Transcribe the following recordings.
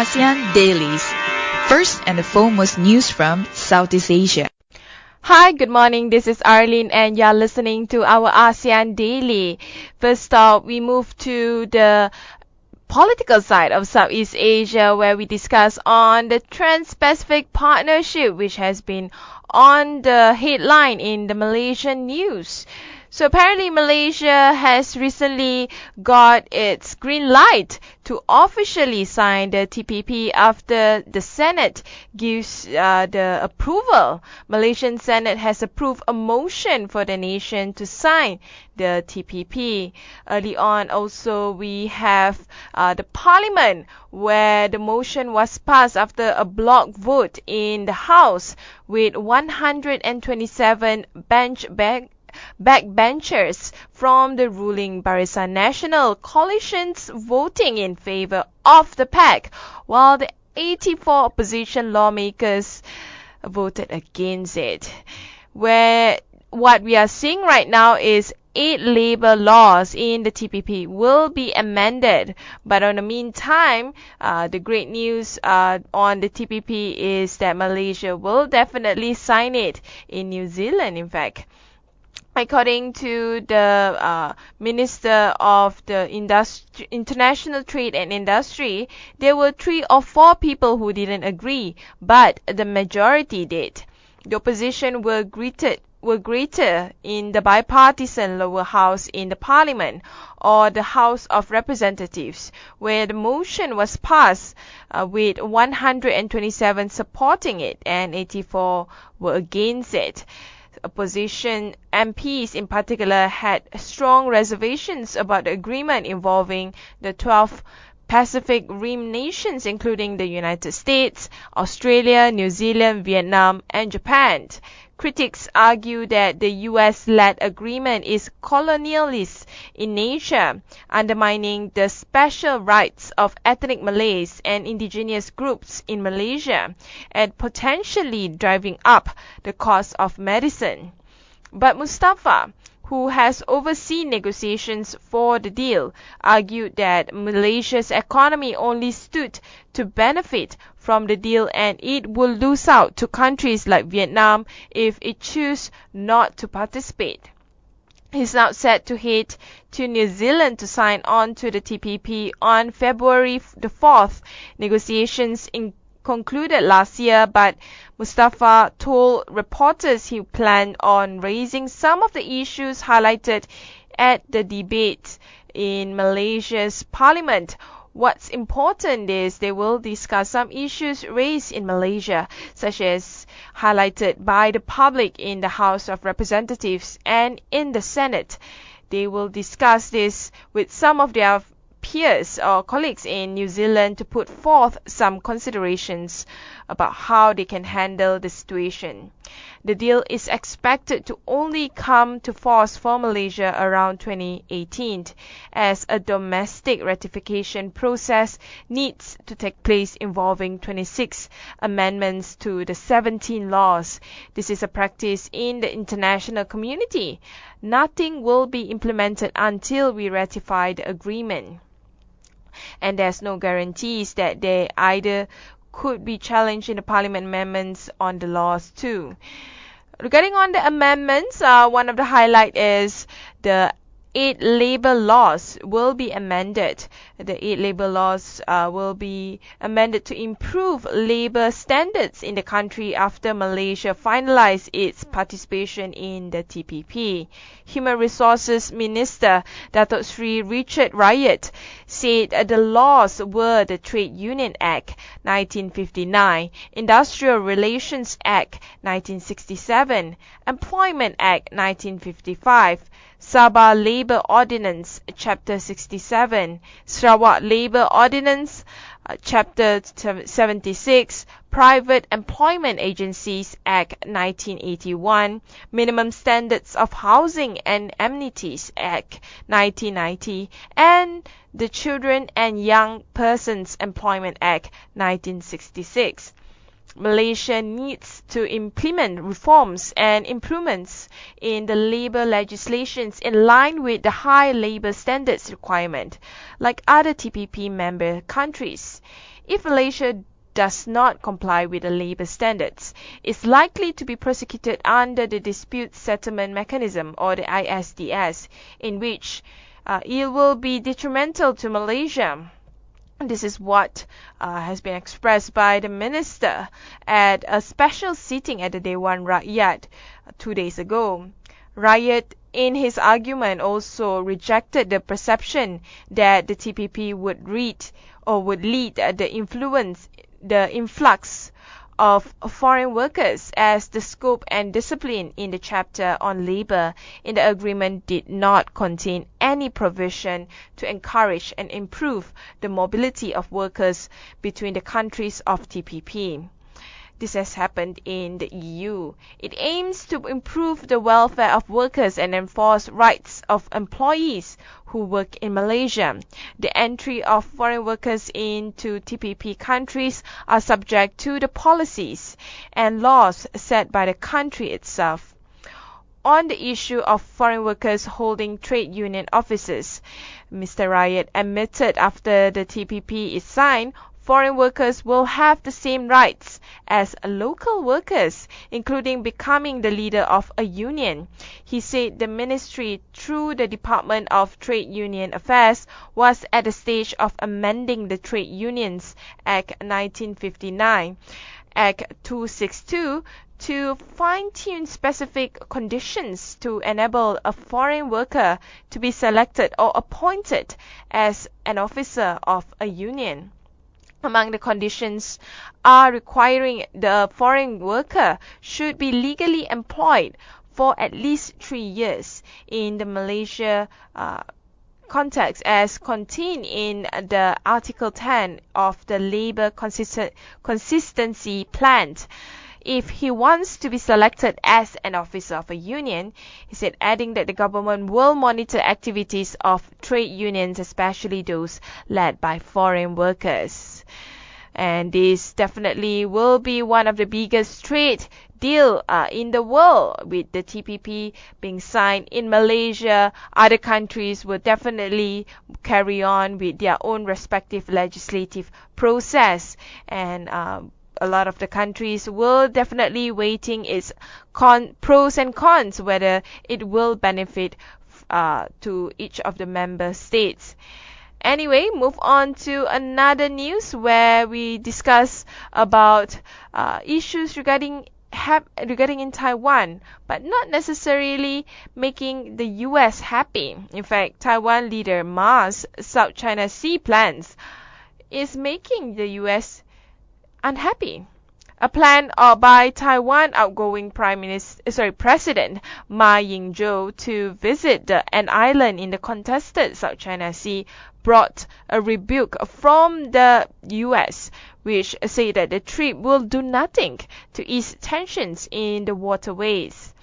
ASEAN Dailies. First and foremost news from Southeast Asia. Hi, good morning. This is Arlene and you're listening to our ASEAN Daily. First up, we move to the political side of Southeast Asia where we discuss on the Trans-Pacific Partnership which has been on the headline in the Malaysian news. So apparently Malaysia has recently got its green light to officially sign the TPP after the Senate gives the approval. Malaysian Senate has approved a motion for the nation to sign the TPP. Early on also we have the parliament where the motion was passed after a block vote in the House with 127 backbenchers from the ruling Barisan Nasional coalitions voting in favor of the pact, while the 84 opposition lawmakers voted against it. Where what we are seeing right now is 8 labor laws in the TPP will be amended. But in the meantime, the great news on the TPP is that Malaysia will definitely sign it in New Zealand, in fact. According to the Minister of the International Trade and Industry, there were 3 or 4 people who didn't agree, but the majority did. The opposition were greater in the bipartisan lower house in the parliament or the House of Representatives, where the motion was passed with 127 supporting it and 84 were against it. Opposition MPs in particular had strong reservations about the agreement involving the 12 Pacific Rim nations, including the United States, Australia, New Zealand, Vietnam, and Japan. Critics argue that the US-led agreement is colonialist in nature, undermining the special rights of ethnic Malays and indigenous groups in Malaysia, and potentially driving up the cost of medicine. But Mustafa, who has overseen negotiations for the deal, argued that Malaysia's economy only stood to benefit from the deal and it will lose out to countries like Vietnam if it chooses not to participate. He's now set to head to New Zealand to sign on to the TPP on February the 4th. Negotiations concluded last year, but Mustafa told reporters he planned on raising some of the issues highlighted at the debate in Malaysia's parliament. What's important is they will discuss some issues raised in Malaysia, such as highlighted by the public in the House of Representatives and in the Senate. They will discuss this with some of their peers or colleagues in New Zealand to put forth some considerations about how they can handle the situation. The deal is expected to only come to force for Malaysia around 2018, as a domestic ratification process needs to take place involving 26 amendments to the 17 laws. This is a practice in the international community. Nothing will be implemented until we ratify the agreement. And there's no guarantees that they either could be challenged in the parliament amendments on the laws too. Regarding on the amendments, one of the highlight is the 8 labor laws will be amended. The 8 labor laws will be amended to improve labor standards in the country after Malaysia finalized its participation in the TPP. Human Resources Minister Datuk Sri Richard Riot said the laws were the Trade Union Act 1959, Industrial Relations Act 1967, Employment Act 1955, Sabah Labour Ordinance Chapter 67, Sarawak Labour Ordinance Chapter 76, Private Employment Agencies Act 1981, Minimum Standards of Housing and Amenities Act 1990, and the Children and Young Persons Employment Act 1966. Malaysia needs to implement reforms and improvements in the labour legislations in line with the high labour standards requirement, like other TPP member countries. if Malaysia does not comply with the labour standards, is likely to be prosecuted under the Dispute Settlement Mechanism, or the ISDS, in which it will be detrimental to Malaysia. This is what has been expressed by the minister at a special sitting at the Dewan Rakyat 2 days ago. Rakyat, in his argument, also rejected the perception that the TPP would lead the influx of foreign workers, as the scope and discipline in the chapter on labour in the agreement did not contain any provision to encourage and improve the mobility of workers between the countries of TPP. This has happened in the EU. It aims to improve the welfare of workers and enforce rights of employees who work in Malaysia. The entry of foreign workers into TPP countries are subject to the policies and laws set by the country itself. On the issue of foreign workers holding trade union offices, Mr. Rakyat admitted after the TPP is signed, foreign workers will have the same rights as local workers, including becoming the leader of a union. He said the ministry, through the Department of Trade Union Affairs, was at the stage of amending the Trade Unions Act 1959, Act 262, to fine-tune specific conditions to enable a foreign worker to be selected or appointed as an officer of a union. Among the conditions are requiring the foreign worker should be legally employed for at least 3 years in the Malaysia context, as contained in the Article 10 of the Labour Consistency Plan. If he wants to be selected as an officer of a union, he said, adding that the government will monitor activities of trade unions, especially those led by foreign workers. And this definitely will be one of the biggest trade deal in the world. With the TPP being signed in Malaysia, other countries will definitely carry on with their own respective legislative process, and a lot of the countries will definitely weighting its pros and cons, whether it will benefit to each of the member states. Anyway, move on to another news where we discuss about issues regarding in Taiwan, but not necessarily making the US happy. In fact, Taiwan leader Ma's South China Sea plans is making the US unhappy. A plan by Taiwan outgoing President Ma Ying-jeou to visit an island in the contested South China Sea brought a rebuke from the US, which say that the trip will do nothing to ease tensions in the waterways.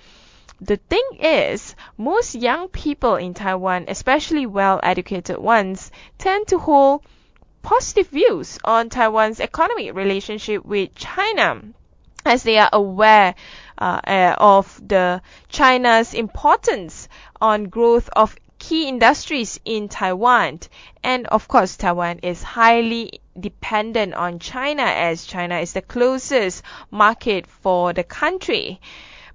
The thing is, most young people in Taiwan, especially well-educated ones, tend to hold positive views on Taiwan's economic relationship with China, as they are aware of the China's importance on growth of key industries in Taiwan. And of course, Taiwan is highly dependent on China, as China is the closest market for the country.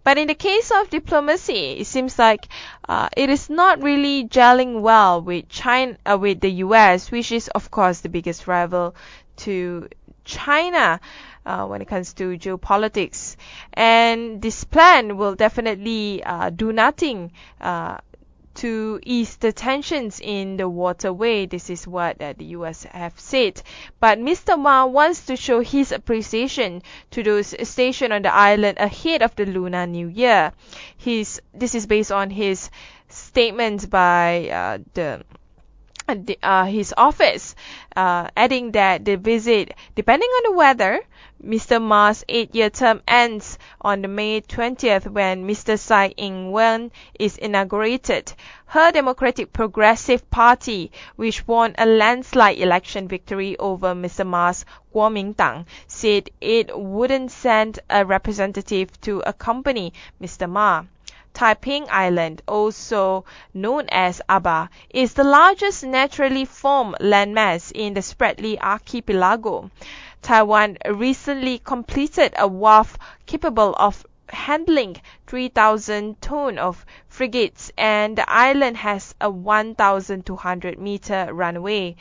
But in the case of diplomacy, it seems like it is not really gelling well with with the US, which is of course the biggest rival to China when it comes to geopolitics. And this plan will definitely do nothing to ease the tensions in the waterway. This is what the US have said. But Mr. Ma wants to show his appreciation to those stationed on the island ahead of the Lunar New Year. This is based on his statement by his office, adding that the visit, depending on the weather, Mr. Ma's 8-year term ends on the May 20th when Mr. Tsai Ing-wen is inaugurated. Her Democratic Progressive Party, which won a landslide election victory over Mr. Ma's Kuomintang, said it wouldn't send a representative to accompany Mr. Ma. Taiping Island, also known as Aba, is the largest naturally formed landmass in the Spratly archipelago. Taiwan recently completed a wharf capable of handling 3,000 tons of frigates, and the island has a 1,200-meter runway.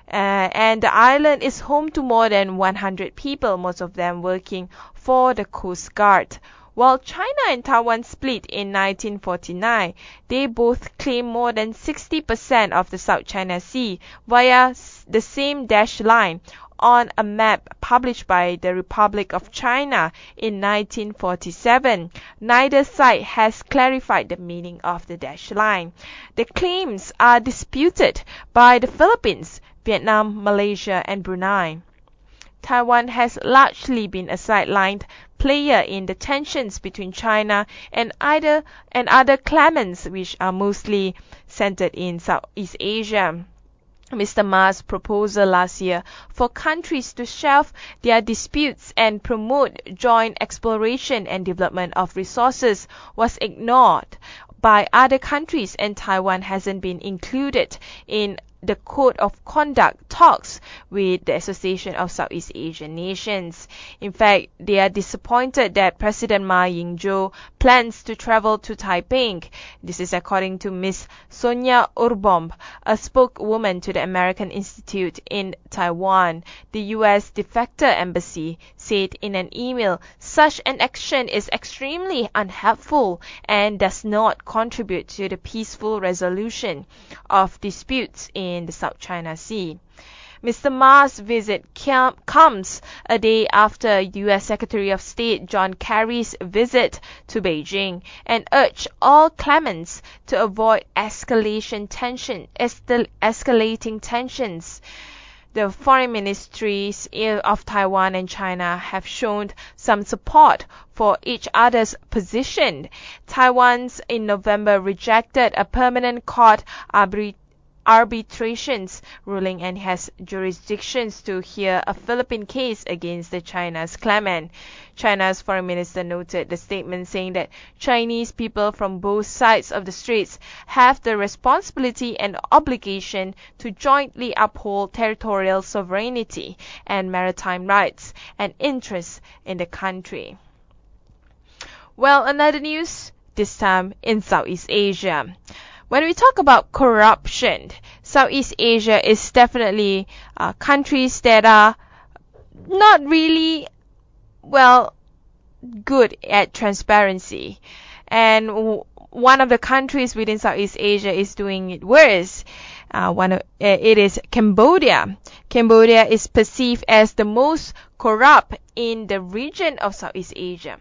And the island is home to more than 100 people, most of them working for the Coast Guard. While China and Taiwan split in 1949, they both claim more than 60% of the South China Sea via the same dashed line on a map published by the Republic of China in 1947. Neither side has clarified the meaning of the dashed line. The claims are disputed by the Philippines, Vietnam, Malaysia, and Brunei. Taiwan has largely been a sidelined player in the tensions between China and other claimants, which are mostly centered in Southeast Asia. Mr. Ma's proposal last year for countries to shelve their disputes and promote joint exploration and development of resources was ignored by other countries, and Taiwan hasn't been included in the Code of Conduct talks with the Association of Southeast Asian Nations. In fact, they are disappointed that President Ma Ying-jeou plans to travel to Taipei. This is according to Ms. Sonia Urbomb, a spokeswoman to the American Institute in Taiwan. The U.S. de facto embassy said in an email, such an action is extremely unhelpful and does not contribute to the peaceful resolution of disputes in the South China Sea. Mr. Ma's visit comes a day after U.S. Secretary of State John Kerry's visit to Beijing and urged all claimants to avoid escalating tensions. The foreign ministries of Taiwan and China have shown some support for each other's position. Taiwan's in November rejected a permanent court arbitrations ruling and has jurisdictions to hear a Philippine case against the China's claimant. China's foreign minister noted the statement saying that Chinese people from both sides of the straits have the responsibility and obligation to jointly uphold territorial sovereignty and maritime rights and interests in the country. Well, another news, this time in Southeast Asia. When we talk about corruption, Southeast Asia is definitely countries that are not really, good at transparency. And one of the countries within Southeast Asia is doing it worse. It is Cambodia. Cambodia is perceived as the most corrupt in the region of Southeast Asia.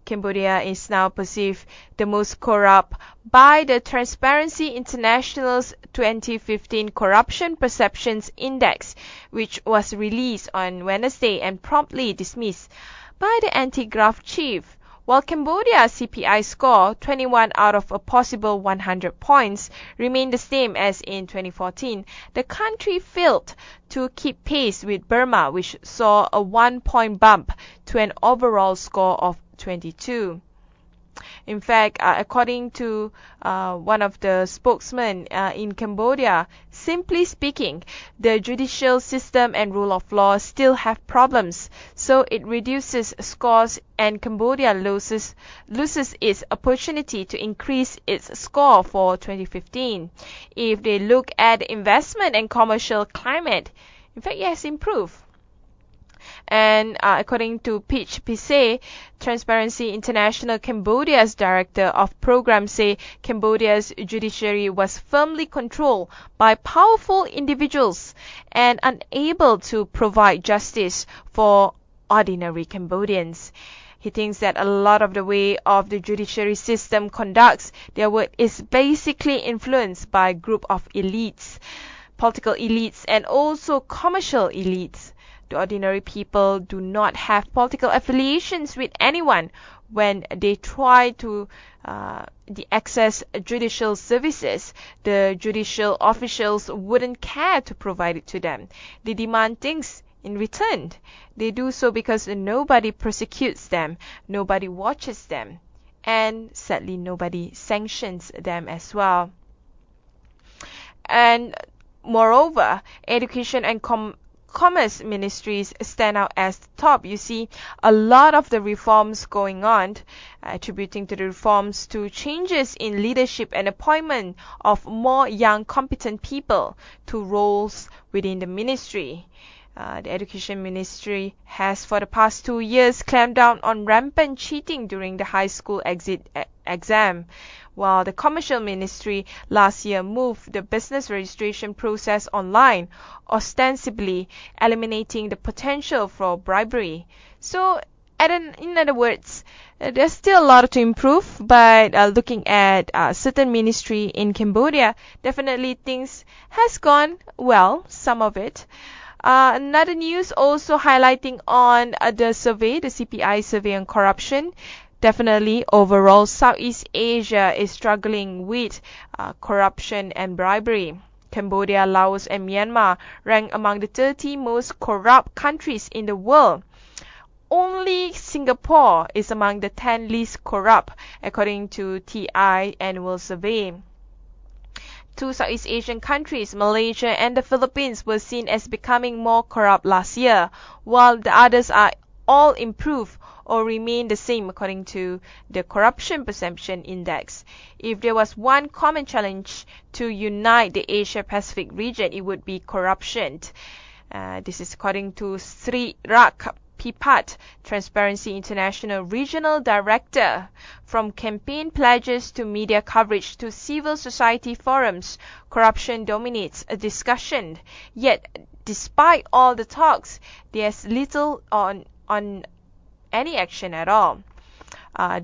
Cambodia is now perceived the most corrupt by the Transparency International's 2015 Corruption Perceptions Index, which was released on Wednesday and promptly dismissed by the anti-graft chief. While Cambodia's CPI score, 21 out of a possible 100 points, remained the same as in 2014, the country failed to keep pace with Burma, which saw a 1-point bump to an overall score of 22. In fact, according to one of the spokesmen in Cambodia, simply speaking, the judicial system and rule of law still have problems, so it reduces scores and Cambodia loses its opportunity to increase its score for 2015. If they look at the investment and commercial climate, in fact, it has improved. And according to Peach Pise, Transparency International Cambodia's director of programs, say Cambodia's judiciary was firmly controlled by powerful individuals and unable to provide justice for ordinary Cambodians. He thinks that a lot of the way of the judiciary system conducts their work is basically influenced by a group of elites, political elites, and also commercial elites. The ordinary people do not have political affiliations with anyone. When they try to access judicial services, the judicial officials wouldn't care to provide it to them. They demand things in return. They do so because nobody persecutes them, nobody watches them. and sadly nobody sanctions them as well. And moreover, education and commerce ministries stand out as the top. You see a lot of the reforms going on, attributing to the reforms to changes in leadership and appointment of more young competent people to roles within the ministry. The Education Ministry has for the past 2 years clamped down on rampant cheating during the high school exit exam, while the Commercial Ministry last year moved the business registration process online, ostensibly eliminating the potential for bribery. So, in other words, there's still a lot to improve, but looking at certain ministry in Cambodia, definitely things has gone well, some of it. Another news also highlighting on the survey, the CPI survey on corruption. Definitely, overall, Southeast Asia is struggling with corruption and bribery. Cambodia, Laos, and Myanmar rank among the 30 most corrupt countries in the world. Only Singapore is among the 10 least corrupt, according to TI annual survey. Two Southeast Asian countries, Malaysia and the Philippines, were seen as becoming more corrupt last year, while the others are all improved or remain the same according to the Corruption Perception Index. If there was one common challenge to unite the Asia-Pacific region, it would be corruption. This is according to Sri Rak Pipat, Transparency International Regional Director. From campaign pledges to media coverage to civil society forums, corruption dominates a discussion. Yet, despite all the talks, there's little on any action at all.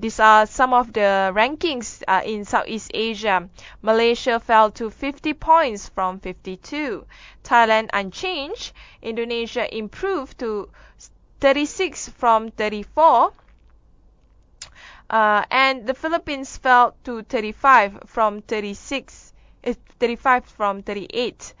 These are some of the rankings in Southeast Asia. Malaysia fell to 50 points from 52. Thailand unchanged. Indonesia improved to 36 from 34. And the Philippines fell to 35 from 38.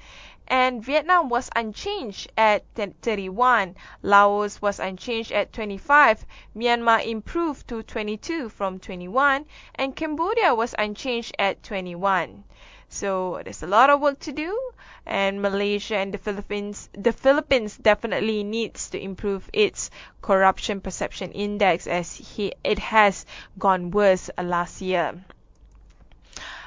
And Vietnam was unchanged at 31. Laos was unchanged at 25. Myanmar improved to 22 from 21. And Cambodia was unchanged at 21. So there's a lot of work to do, and Malaysia and the Philippines definitely needs to improve its corruption perception index, as it has gone worse last year.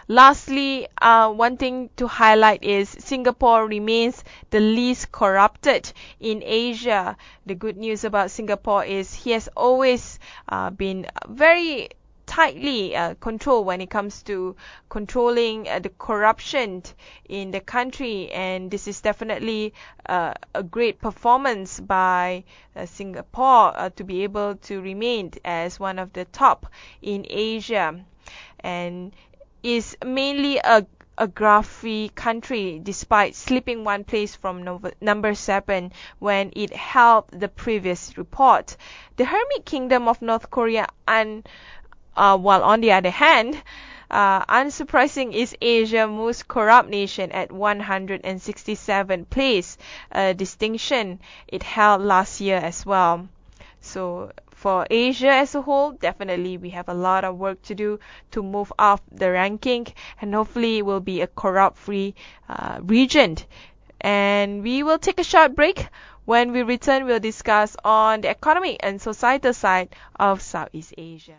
Lastly, one thing to highlight is Singapore remains the least corrupted in Asia. The good news about Singapore is he has always been very tightly controlled when it comes to controlling the corruption in the country, and this is definitely a great performance by Singapore to be able to remain as one of the top in Asia, and is mainly a graphy country despite slipping one place from number 7 when it held the previous report. The Hermit Kingdom of North Korea while on the other hand, unsurprising, is Asia's most corrupt nation at 167th place, a distinction it held last year as well. So for Asia as a whole, definitely we have a lot of work to do to move up the ranking, and hopefully it will be a corrupt-free region. And we will take a short break. When we return, we'll discuss on the economic and societal side of Southeast Asia.